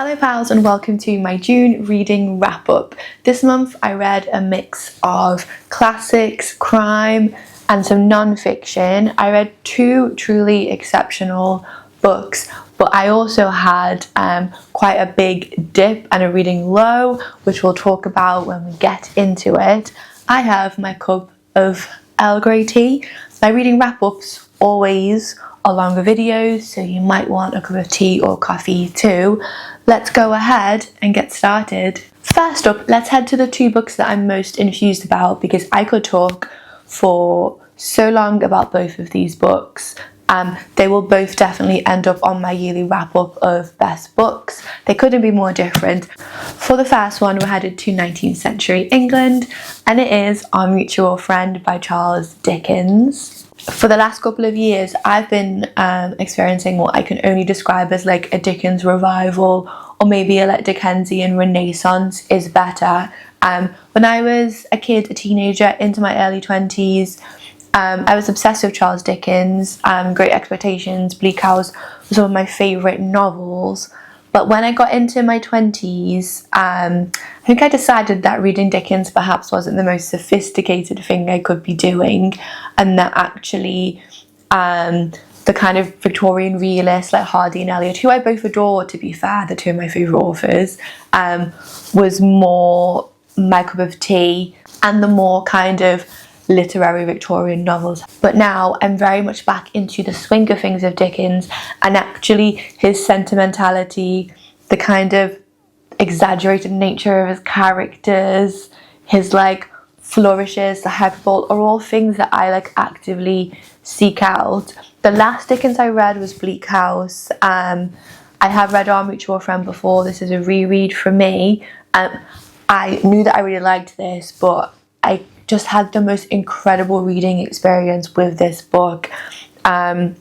Hello pals and welcome to my June reading wrap up. This month I read a mix of classics, crime and some non-fiction. I read two truly exceptional books, but I also had quite a big dip and a reading low, which we'll talk about when we get into it. I have my cup of Earl Grey tea. My reading wrap ups always are longer videos, so you might want a cup of tea or coffee too. Let's go ahead and get started. First up, let's head to the two books that I'm most enthused about, because I could talk for so long about both of these books. They will both definitely end up on my yearly wrap up of best books. They couldn't be more different. For the first one, we're headed to 19th century England, and it is Our Mutual Friend by Charles Dickens. For the last couple of years, I've been experiencing what I can only describe as like a Dickens revival, or maybe a like Dickensian renaissance is better. When I was a kid, a teenager, into my early 20s, I was obsessed with Charles Dickens. Great Expectations, Bleak House were some of my favourite novels. But when I got into my 20s, I think I decided that reading Dickens perhaps wasn't the most sophisticated thing I could be doing, and that actually the kind of Victorian realists like Hardy and Eliot, who I both adore, to be fair, they're two of my favourite authors, was more my cup of tea, and the more kind of literary Victorian novels. But now I'm very much back into the swing of things of Dickens, and actually his sentimentality, the kind of exaggerated nature of his characters, his like flourishes, the hyperbole, are all things that I like actively seek out. The last Dickens I read was Bleak House. I have read Our Mutual Friend before. This is a reread for me. I knew that I really liked this, but I just had the most incredible reading experience with this book. I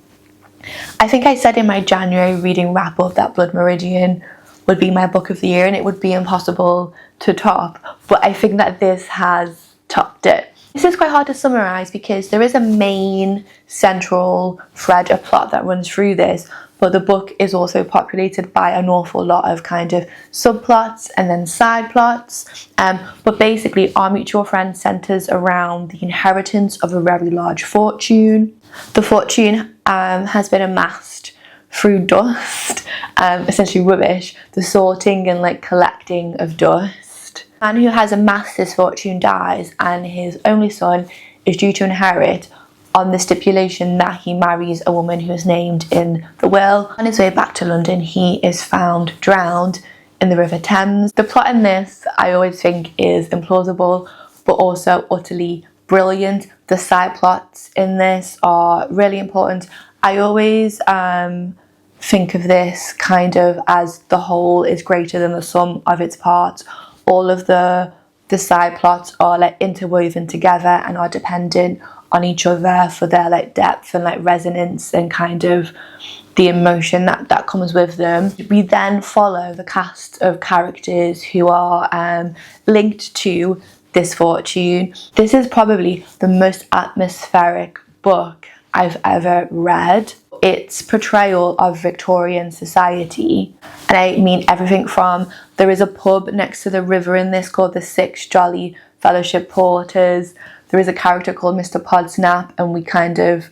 think I said in my January reading wrap up that Blood Meridian would be my book of the year and it would be impossible to top, but I think that this has topped it. This is quite hard to summarise because there is a main central thread of plot that runs through this, but the book is also populated by an awful lot of kind of subplots and then side plots. But basically, Our Mutual Friend centres around the inheritance of a very large fortune. The fortune has been amassed through dust, essentially rubbish, the sorting and like collecting of dust. The man who has amassed this fortune dies, and his only son is due to inherit on the stipulation that he marries a woman who is named in the will. On his way back to London, he is found drowned in the River Thames. The plot in this, I always think, is implausible, but also utterly brilliant. The side plots in this are really important. I always think of this kind of as the whole is greater than the sum of its parts. All of the side plots are like interwoven together and are dependent on each other for their like depth and like resonance and kind of the emotion that comes with them. We then follow the cast of characters who are linked to this fortune. This is probably the most atmospheric book I've ever read. Its portrayal of Victorian society, and I mean everything from, there is a pub next to the river in this called the Six Jolly Fellowship Porters. There is a character called Mr. Podsnap, and we kind of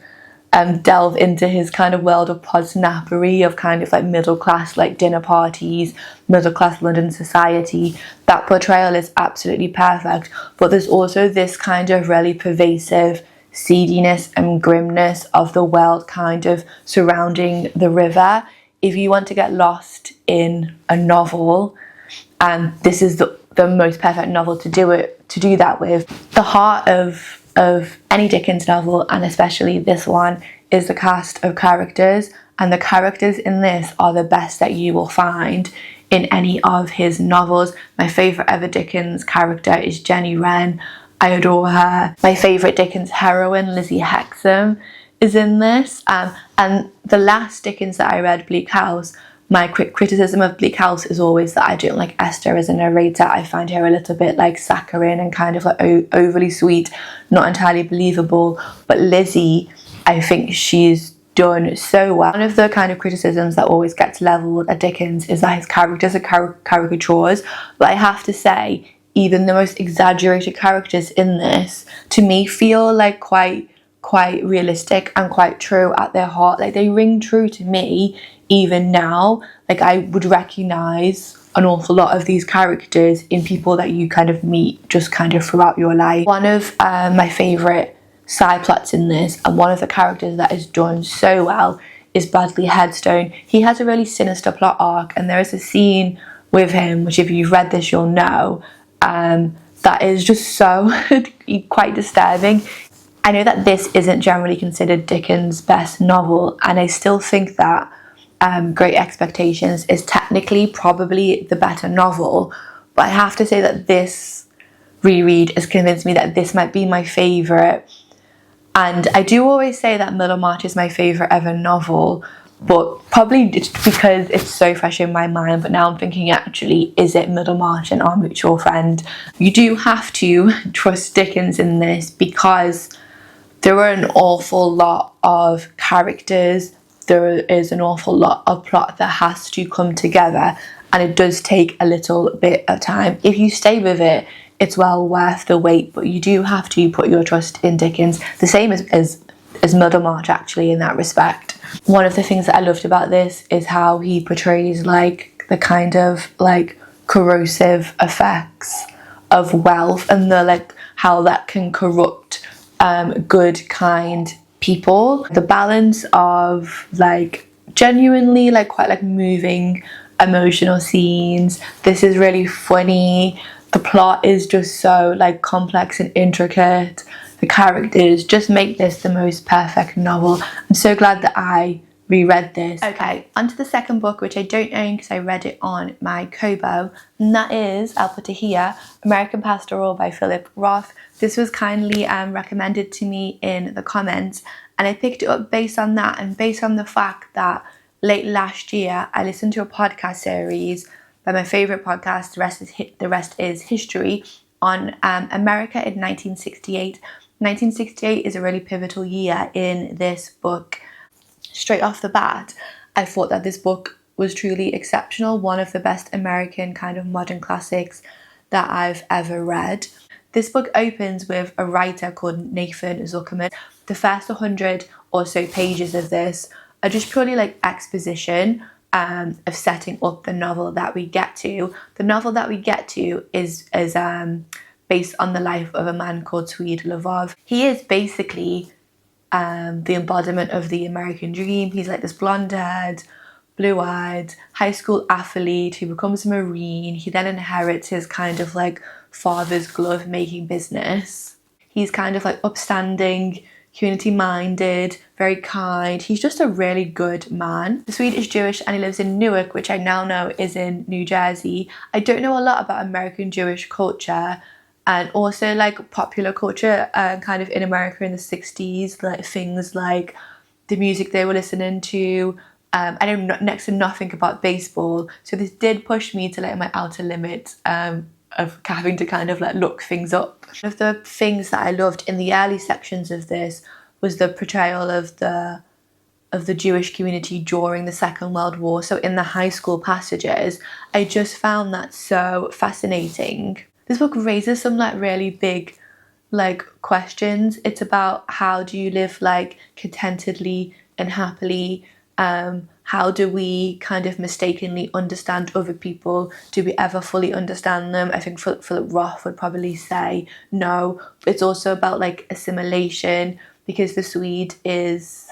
delve into his kind of world of podsnappery, of kind of like middle class like dinner parties, middle class London society. That portrayal is absolutely perfect, but there's also this kind of really pervasive seediness and grimness of the world kind of surrounding the river. If you want to get lost in a novel, this is the most perfect novel to do that with. The heart of any Dickens novel, and especially this one, is the cast of characters, and the characters in this are the best that you will find in any of his novels. My favourite ever Dickens character is Jenny Wren. I adore her. My favourite Dickens heroine, Lizzie Hexam, is in this. And the last Dickens that I read, Bleak House, my criticism of Bleak House is always that I don't like Esther as a narrator. I find her a little bit like saccharine and kind of like overly sweet, not entirely believable. But Lizzie, I think she's done so well. One of the kind of criticisms that always gets levelled at Dickens is that his characters are caricatures, but I have to say, even the most exaggerated characters in this, to me, feel like quite realistic and quite true at their heart. Like, they ring true to me even now. Like, I would recognise an awful lot of these characters in people that you kind of meet just kind of throughout your life. One of my favourite side plots in this, and one of the characters that is done so well, is Bradley Headstone. He has a really sinister plot arc, and there is a scene with him, which if you've read this you'll know, that is just so quite disturbing. I know that this isn't generally considered Dickens' best novel, and I still think that Great Expectations is technically probably the better novel, but I have to say that this reread has convinced me that this might be my favourite. And I do always say that Middlemarch is my favourite ever novel, but probably it's because it's so fresh in my mind. But now I'm thinking, actually, is it Middlemarch and Our Mutual Friend? You do have to trust Dickens in this, because there are an awful lot of characters, there is an awful lot of plot that has to come together, and it does take a little bit of time. If you stay with it, it's well worth the wait, but you do have to put your trust in Dickens, the same as Middlemarch, actually, in that respect. One of the things that I loved about this is how he portrays like the kind of like corrosive effects of wealth, and the like how that can corrupt good, kind people. The balance of like genuinely like quite like moving emotional scenes. This is really funny. The plot is just so like complex and intricate. The characters just make this the most perfect novel. I'm so glad that I reread this. Okay, on to the second book, which I don't own because I read it on my Kobo, and that is, I'll put it here, American Pastoral by Philip Roth. This was kindly recommended to me in the comments, and I picked it up based on that, and based on the fact that late last year I listened to a podcast series by my favourite podcast, The Rest is History, on America in 1968. 1968 is a really pivotal year in this book. Straight off the bat, I thought that this book was truly exceptional, one of the best American kind of modern classics that I've ever read. This book opens with a writer called Nathan Zuckerman. The first 100 or so pages of this are just purely like exposition of setting up the novel that we get to. The novel that we get to is based on the life of a man called Swede Lvov. He is basically the embodiment of the American dream. He's like this blonde-haired, blue-eyed high school athlete who becomes a Marine. He then inherits his kind of like father's glove making business. He's kind of like upstanding, community-minded, very kind. He's just a really good man. The Swede is Jewish and he lives in Newark, which I now know is in New Jersey. I don't know a lot about American Jewish culture, and also like popular culture kind of in America in the 60s, like things like the music they were listening to. I know next to nothing about baseball, so this did push me to like my outer limits of having to kind of like look things up. One of the things that I loved in the early sections of this was the portrayal of the Jewish community during the Second World War. So in the high school passages, I just found that so fascinating. This book raises some like really big like questions. It's about how do you live like contentedly and happily. How do we kind of mistakenly understand other people? Do we ever fully understand them? I think Philip Roth would probably say no. It's also about like assimilation, because the Swede is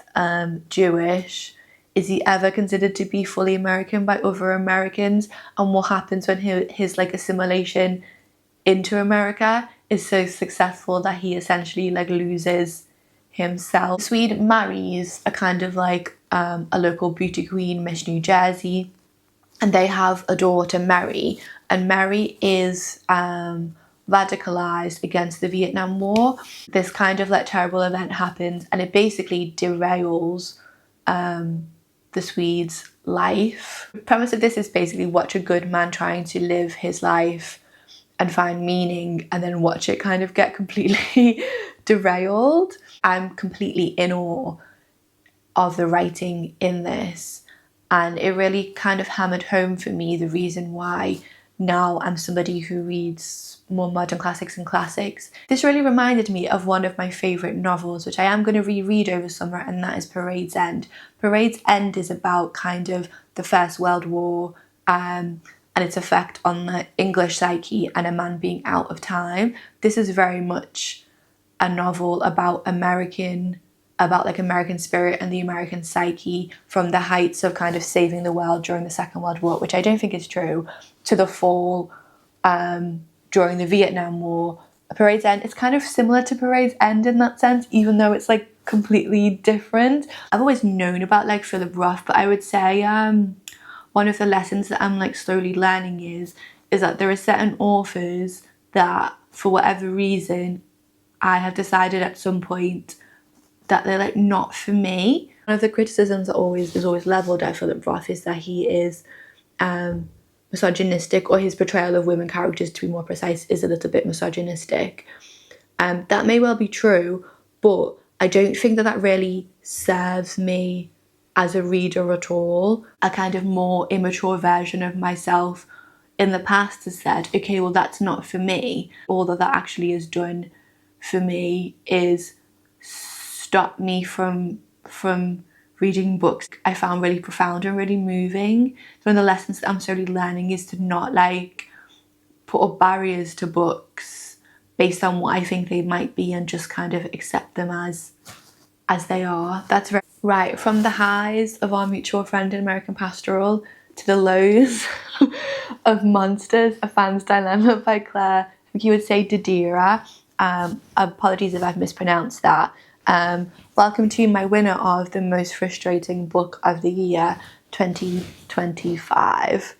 Jewish. Is he ever considered to be fully American by other Americans? And what happens when his like assimilation into America is so successful that he essentially like loses himself? The Swede marries a kind of like a local beauty queen, Miss New Jersey, and they have a daughter, Mare, and Mare is radicalized against the Vietnam War. This kind of like terrible event happens, and it basically derails the Swede's life. The premise of this is basically watch a good man trying to live his life and find meaning, and then watch it kind of get completely derailed. I'm completely in awe of the writing in this, and it really kind of hammered home for me the reason why now I'm somebody who reads more modern classics and classics. This really reminded me of one of my favourite novels, which I am going to reread over summer, and that is Parade's End. Parade's End is about kind of the First World War and its effect on the English psyche and a man being out of time. This is very much a novel about American spirit and the American psyche, from the heights of kind of saving the world during the Second World War, which I don't think is true, to the fall during the Vietnam War. Parade's End, it's kind of similar to Parade's End in that sense, even though it's like completely different. I've always known about like Philip Roth, but I would say one of the lessons that I'm like slowly learning is that there are certain authors that, for whatever reason, I have decided at some point that they're like not for me. One of the criticisms that is always levelled at Philip Roth is that he is misogynistic, or his portrayal of women characters, to be more precise, is a little bit misogynistic. That may well be true, but I don't think that really serves me as a reader at all. A kind of more immature version of myself in the past has said, okay, well, that's not for me. All that actually has done for me is stop me from reading books I found really profound and really moving. So one of the lessons that I'm slowly learning is to not like put up barriers to books based on what I think they might be, and just kind of accept them as they are. That's right. From the highs of Our Mutual Friend in American Pastoral to the lows of Monsters, A Fan's Dilemma by Claire, I think you would say Dederer. Apologies if I've mispronounced that. Welcome to my winner of the most frustrating book of the year 2025.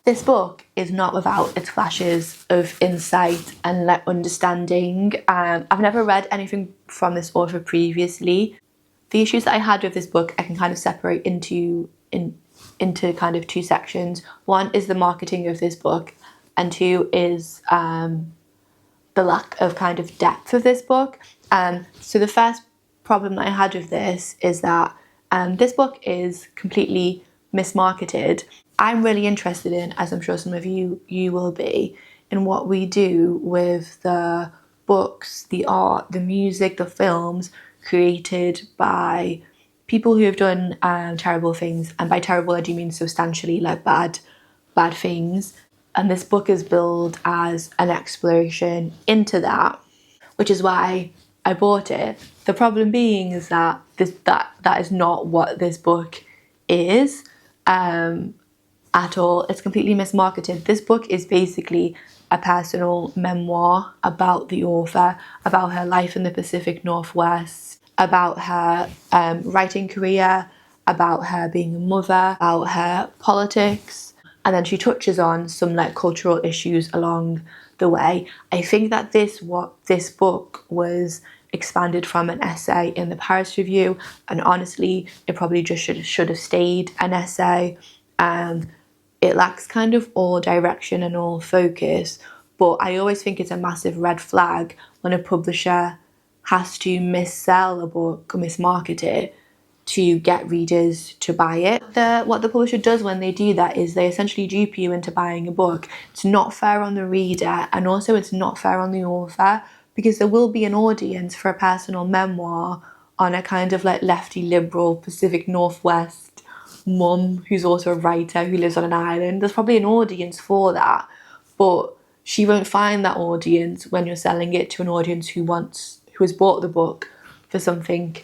This book is not without its flashes of insight and understanding. I've never read anything from this author previously. The issues that I had with this book I can kind of separate into kind of two sections. One is the marketing of this book, and two is the lack of kind of depth of this book. So the first problem that I had with this is that this book is completely mismarketed. I'm really interested in, as I'm sure some of you will be, in what we do with the books, the art, the music, the films created by people who have done terrible things. And by terrible, I do mean substantially like bad things. And this book is billed as an exploration into that, which is why I bought it. The problem being is that that is not what this book is at all. It's completely mismarketed. This book is basically a personal memoir about the author, about her life in the Pacific Northwest, about her writing career, about her being a mother, about her politics, and then she touches on some like cultural issues along the way. I think that this book was expanded from an essay in the Paris Review, and honestly it probably just should have stayed an essay. It lacks kind of all direction and all focus, but I always think it's a massive red flag when a publisher has to missell a book or mismarket it to get readers to buy it. What the publisher does when they do that is they essentially dupe you into buying a book. It's not fair on the reader, and also it's not fair on the author, because there will be an audience for a personal memoir on a kind of like lefty liberal Pacific Northwest mum who's also a writer who lives on an island. There's probably an audience for that, but she won't find that audience when you're selling it to an audience who has bought the book for something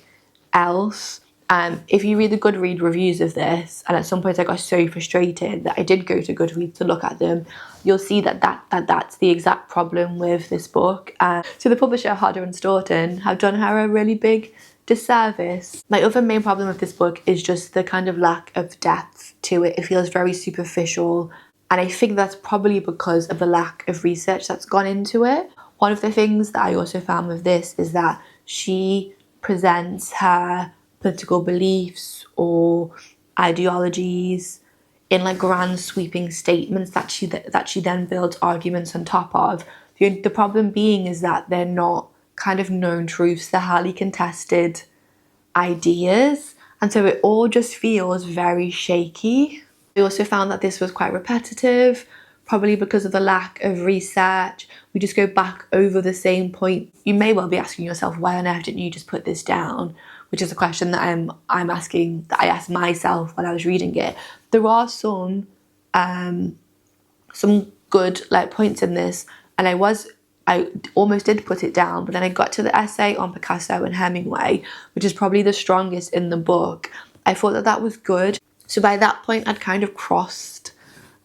else. If you read the Goodreads reviews of this, and at some point I got so frustrated that I did go to Goodreads to look at them, you'll see that's the exact problem with this book. So the publisher, Hodder and Stoughton, have done her a really big disservice. My other main problem with this book is just the kind of lack of depth to it. It feels very superficial, and I think that's probably because of the lack of research that's gone into it. One of the things that I also found with this is that she presents her political beliefs or ideologies in like grand sweeping statements that she then builds arguments on top of. The problem being is that they're not kind of known truths, they're highly contested ideas, And so it all just feels very shaky. I also found that this was quite repetitive, probably because of the lack of research. We just go back over the same point. You may well be asking yourself, why on earth didn't you just put this down? Which is a question that I'm asking, that I asked myself when I was reading it. There are some good like points in this, and I almost did put it down, but then I got to the essay on Picasso and Hemingway, which is probably the strongest in the book. I thought that was good. So by that point, I'd kind of crossed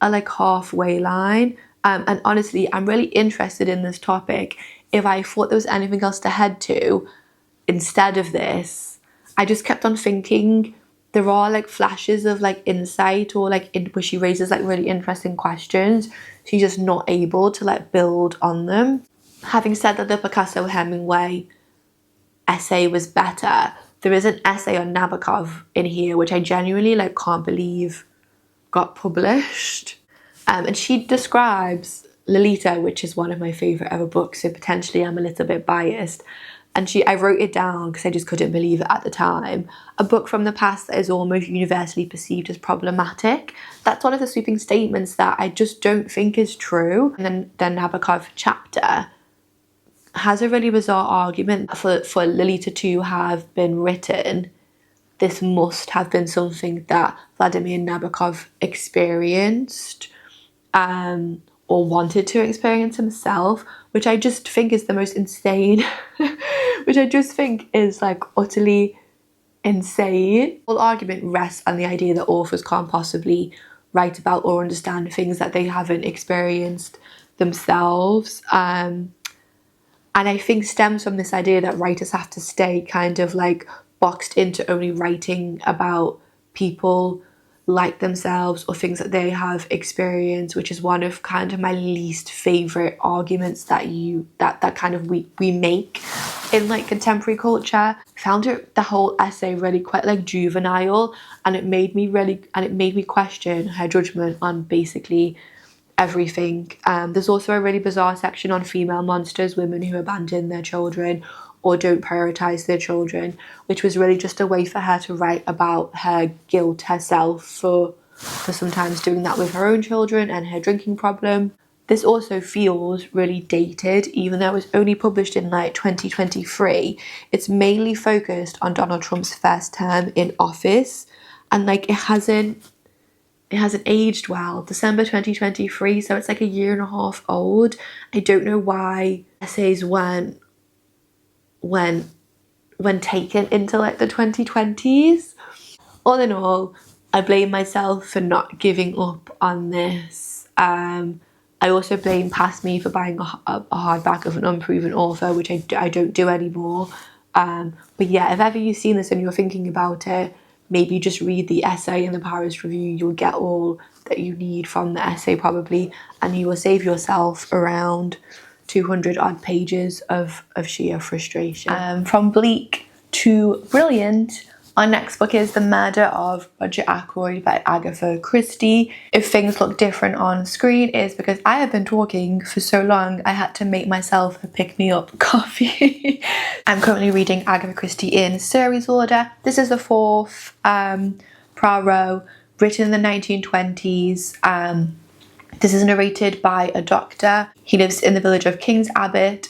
a like halfway line. And honestly, I'm really interested in this topic. If I thought there was anything else to head to instead of this, I just kept on thinking there are like flashes of like insight, or like where she raises like really interesting questions. She's just not able to like build on them. Having said that, the Picasso Hemingway essay was better, there is an essay on Nabokov in here which I genuinely like can't believe got published. And she describes Lolita, which is one of my favourite ever books, so potentially I'm a little bit biased. And I wrote it down because I just couldn't believe it at the time. A book from the past that is almost universally perceived as problematic. That's one of the sweeping statements that I just don't think is true. And then the Nabokov chapter has a really bizarre argument for Lolita to have been written. This must have been something that Vladimir Nabokov experienced, or wanted to experience himself, which I just think is the most insane, which I just think is like utterly insane. The whole argument rests on the idea that authors can't possibly write about or understand things that they haven't experienced themselves. And I think stems from this idea that writers have to stay kind of like boxed into only writing about people like themselves or things that they have experienced, which is one of kind of my least favourite arguments that kind of we make in like contemporary culture. I found the whole essay really quite like juvenile, and it made me question her judgment on basically everything. There's also a really bizarre section on female monsters, women who abandon their children or don't prioritise their children, which was really just a way for her to write about her guilt herself for sometimes doing that with her own children and her drinking problem. This also feels really dated, even though it was only published in like 2023. It's mainly focused on Donald Trump's first term in office, and like it hasn't aged well. December 2023, so it's like a year and a half old. I don't know why essays weren't when taken into like the 2020s. All in all, I blame myself for not giving up on this. I also blame past me for buying a hardback of an unproven author, which I don't do anymore. But yeah, if ever you've seen this and you're thinking about it, maybe just read the essay in the Paris Review. You'll get all that you need from the essay probably, and you will save yourself around 200 odd pages of sheer frustration. From bleak to brilliant, our next book is The Murder of Roger Ackroyd by Agatha Christie. If things look different on screen, it's because I have been talking for so long I had to make myself a pick-me-up coffee. I'm currently reading Agatha Christie in series order. This is the fourth Pastoral, written in the 1920s. This is narrated by a doctor. He lives in the village of King's Abbot.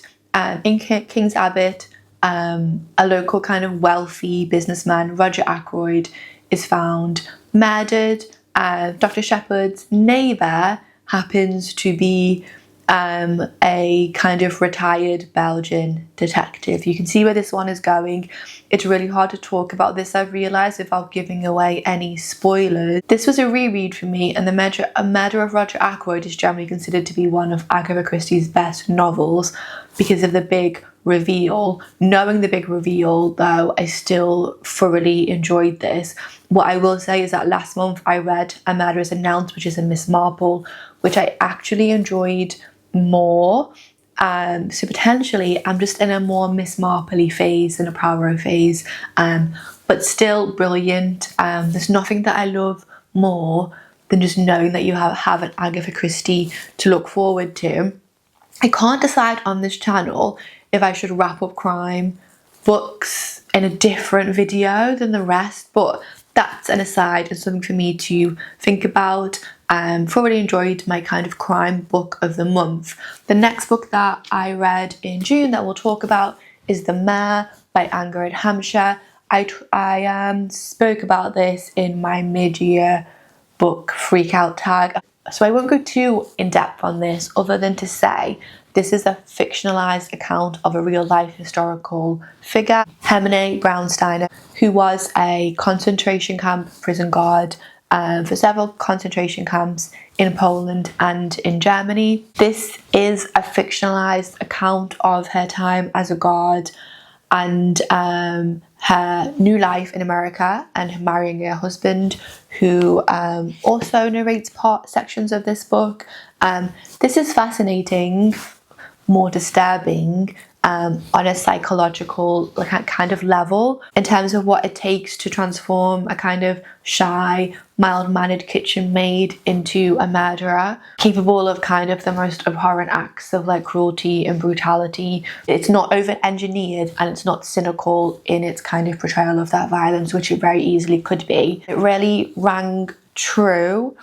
In King's Abbot, a local kind of wealthy businessman, Roger Ackroyd, is found murdered. Dr. Shepherd's neighbour happens to be a kind of retired Belgian detective. You can see where this one is going. It's really hard to talk about this, I've realised, without giving away any spoilers. This was a reread for me, and The Murder of Roger Ackroyd is generally considered to be one of Agatha Christie's best novels because of the big reveal. Knowing the big reveal, though, I still thoroughly enjoyed this. What I will say is that last month I read A Murder is Announced, which is a Miss Marple, which I actually enjoyed more. So potentially I'm just in a more Miss Marple-y phase than a Poirot phase, but still brilliant. There's nothing that I love more than just knowing that you have an Agatha Christie to look forward to. I can't decide on this channel if I should wrap up crime books in a different video than the rest, but that's an aside and something for me to think about. Thoroughly enjoyed my kind of crime book of the month. The next book that I read in June that we'll talk about is The Mare by Angharad, Hampshire. I spoke about this in my mid-year book freakout tag, so I won't go too in depth on this other than to say this is a fictionalized account of a real life historical figure, Hermione Brownsteiner, who was a concentration camp prison guard for several concentration camps in Poland and in Germany. This is a fictionalized account of her time as a guard and her new life in America and marrying her husband, who also narrates sections of this book. This is fascinating, more disturbing on a psychological kind of level in terms of what it takes to transform a kind of shy, mild-mannered kitchen maid into a murderer, capable of kind of the most abhorrent acts of cruelty and brutality. It's not over-engineered and it's not cynical in its kind of portrayal of that violence, which it very easily could be. It really rang true.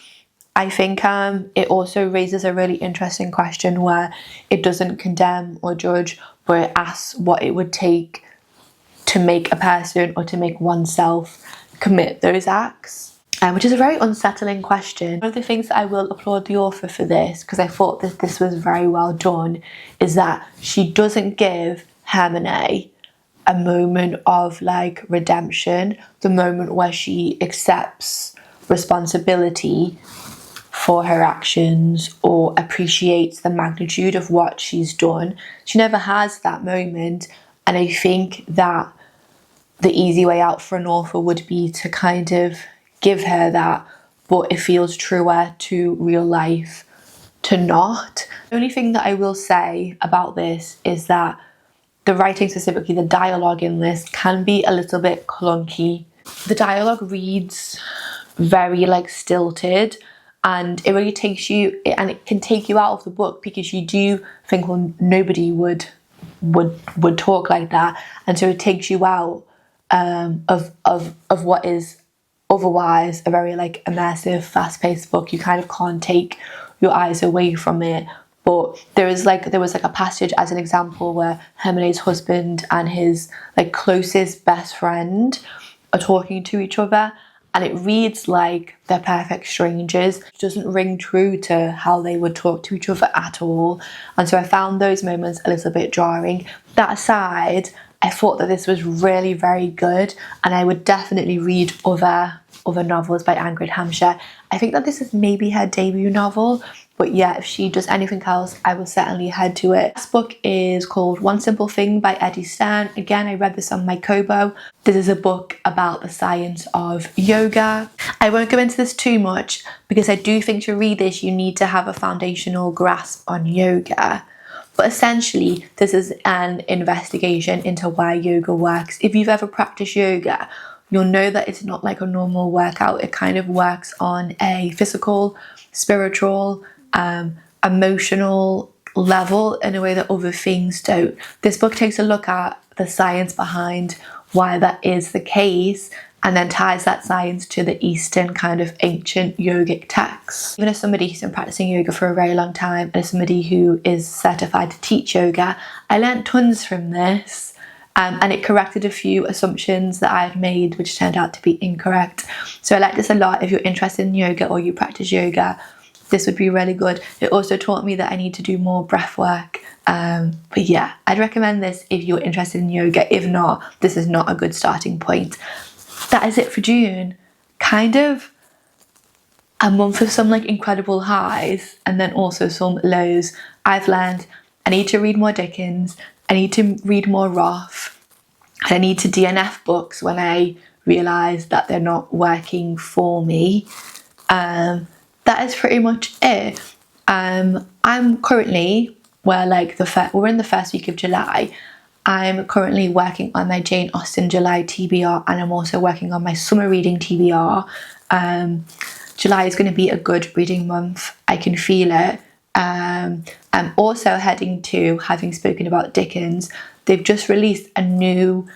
I think it also raises a really interesting question where it doesn't condemn or judge, but it asks what it would take to make a person or to make oneself commit those acts, which is a very unsettling question. One of the things that I will applaud the author for this, because I thought that this was very well done, is that she doesn't give Hermione a moment of redemption, the moment where she accepts responsibility for her actions or appreciates the magnitude of what she's done. She never has that moment, and I think that the easy way out for an author would be to kind of give her that, but it feels truer to real life to not. The only thing that I will say about this is that the writing, specifically the dialogue in this, can be a little bit clunky. The dialogue reads very stilted, and it really takes you, and it can take you out of the book, because you do think, well, nobody would talk like that, and so it takes you out of what is otherwise a very immersive, fast-paced book. You kind of can't take your eyes away from it. But there was a passage as an example where Hermione's husband and his closest best friend are talking to each other, and it reads like they're perfect strangers. It doesn't ring true to how they would talk to each other at all. And so I found those moments a little bit jarring. That aside, I thought that this was really very good, and I would definitely read other novels by Angharad, Hampshire. I think that this is maybe her debut novel, but yeah, if she does anything else, I will certainly head to it. This book is called One Simple Thing by Eddie Stern. Again, I read this on my Kobo. This is a book about the science of yoga. I won't go into this too much, because I do think to read this, you need to have a foundational grasp on yoga. But essentially, this is an investigation into why yoga works. If you've ever practiced yoga, you'll know that it's not like a normal workout. It kind of works on a physical, spiritual, emotional level in a way that other things don't. This book takes a look at the science behind why that is the case, and then ties that science to the Eastern kind of ancient yogic texts. Even as somebody who's been practicing yoga for a very long time, and as somebody who is certified to teach yoga, I learned tons from this. And it corrected a few assumptions that I had made, which turned out to be incorrect. So I like this a lot. If you're interested in yoga or you practice yoga, this would be really good. It also taught me that I need to do more breath work. But yeah, I'd recommend this if you're interested in yoga. If not, this is not a good starting point. That is it for June. Kind of a month of some incredible highs, and then also some lows. I've learned I need to read more Dickens. I need to read more Roth, and I need to DNF books when I realise that they're not working for me. That is pretty much it. I'm currently, we're in the first week of July. I'm currently working on my Jane Austen July TBR, and I'm also working on my summer reading TBR. July is going to be a good reading month. I can feel it. I'm also heading to, having spoken about Dickens, they've just released a new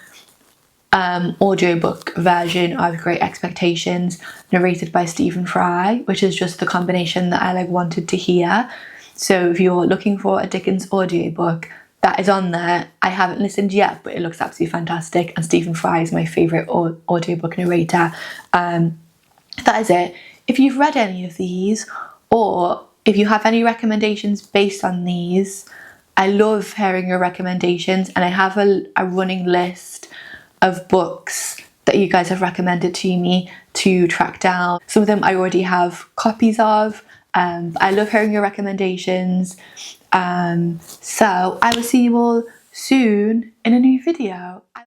audiobook version of Great Expectations, narrated by Stephen Fry, which is just the combination that I wanted to hear. So if you're looking for a Dickens audiobook, that is on there. I haven't listened yet, but it looks absolutely fantastic, and Stephen Fry is my favourite audiobook narrator. That is it. If you've read any of these, or if you have any recommendations based on these, I love hearing your recommendations, and I have a running list of books that you guys have recommended to me to track down. Some of them I already have copies of. I love hearing your recommendations. So I will see you all soon in a new video.